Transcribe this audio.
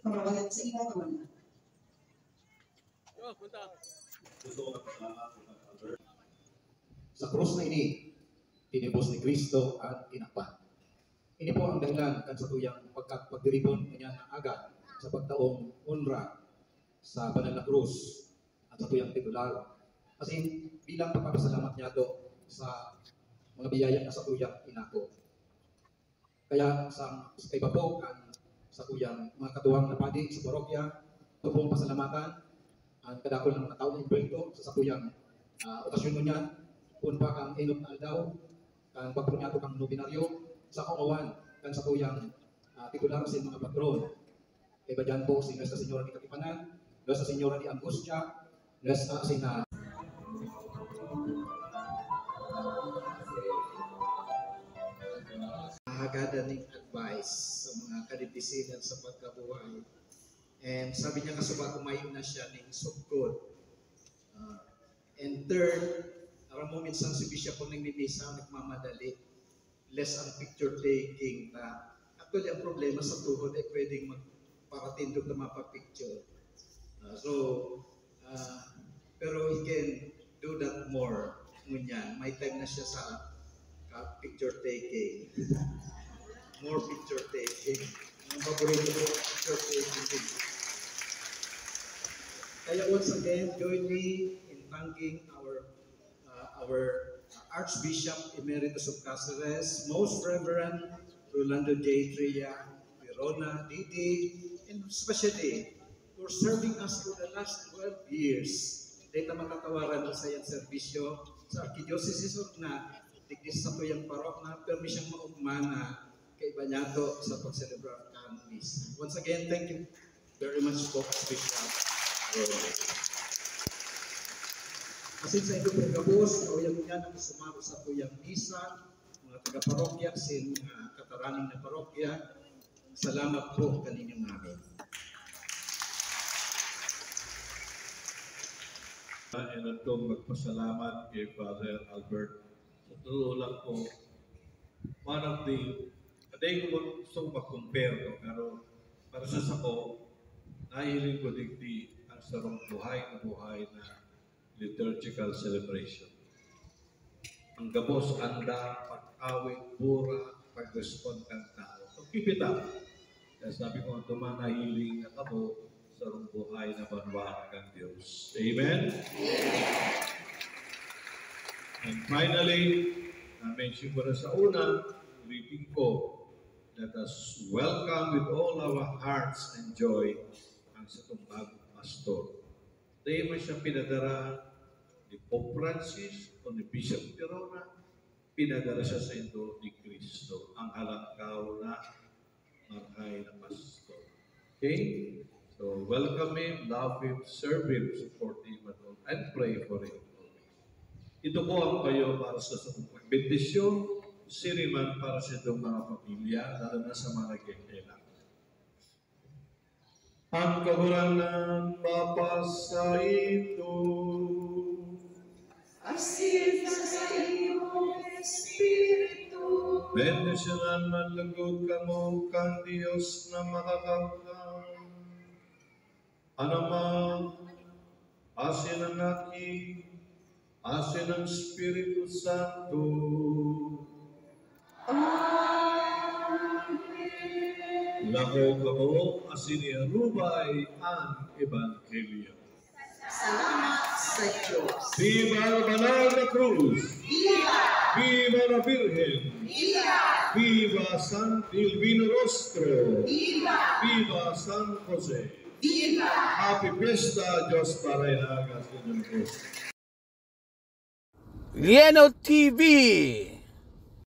Kamarabayan sa ina naman. Sa krus na ini, tinibos ni Kristo at tinakpan. Ini po ang dahilan kan sa tuyang pagdiribon niya na aga sa pagtaong unra sa banal na krus at sa tuyang titular. Kasi bilang pagpapasalamat niya to sa mga biyaya na sa tuyang inako. Kaya sa iba po ang sa tuyang mga katuwang na padi sa parokya, ito pong pasalamatan ang kadakol ng mga tao na imbento sa tuyang okasyon niya. Kung pa kang inot na aldaw, kang pagpunyato kang nobinaryo, sa kaungawan, kang sa tuyang titular sa mga patron. Kaya ba dyan po si Nuestra Señora ni Katipanan, Nuestra Señora ni Angustia, Nuestra Sina. Hagada ng advice sa mga kadipisinan sa pagkabuhay. And sabi niya kasaba kumain na siya ng sugod. And third, aram mo minsan si Bishop po nagbibisa, nagmamadali. Less ang picture taking na actually ang problema sa tuhod ay pwedeng magparatindog na mapapicture. Pero he can do that more. Ngunyan, may time na siya sa picture taking. More picture taking. Ang paborito ko, picture taking. Kaya once again, join me in thanking our Archbishop Emeritus of Cáceres, Most Reverend Rolando J. Tria, Verona, Didi, and especially for serving us for the last 12 years. Dito makatawaran sa iyang serbisyo sa Archdiocese na digdis sa tuyang parok na permisyang maugmana kay Banyato sa pagselebrar ang Misa. Once again, thank you very much po, Bishop. Asin sa inyong pagkabos, kauyang niya nang sumaro sa tuyang misa, mga taga-parokya, sin kataraning na parokya, salamat po kaninyong namin. And atong magpasalamat kay Father Albert. Sa tulo lang po, one of the, kaday ko gusto mag-compare no, pero para sa sako, nahiling ko digdi ang sarong buhay na liturgical celebration. Ang gabos, anda, pag-awit, bura, pag-respond kang tao. So keep it up. Kaya sabi ko, ito man nahiling na kabo sa buhay na banwaan kang Diyos. Amen? Amen. And finally, na-mention ko na sa una, ulitin ko, let us welcome with all our hearts and joy ang sa itong bagong pastor. Dahil man siya pinadara ni Pope Francis o ni Bishop Verona, pinadala siya sa Indo ni Cristo, ang halangkaw na marhay na pastor. Okay? So, welcome him, love him, serve him, support him, and pray for him. Ito po ang kayo para sa pagbendisyon, siriman para sa itong mga pamilya, lalo na sa mga nagkikailangan. Ang kahurangan mapasa ito. Asin sa iyong Espiritu. Bendisyonan manlugod ka mo kang Diyos na makakangkang. Anamang asin ang aking, asin ang Espiritu Santo. Amen. Lako ka mo, asin iarubay ang Ebanghelyo. Salamat sa Diyos. Viva la banal na cruz! Viva! Viva la Virgen! Viva! Viva San Dilvino Rostro! Viva! Viva San Jose! Viva! Happy Fiesta, Diyos para ilagas ng Diyos. Lieno TV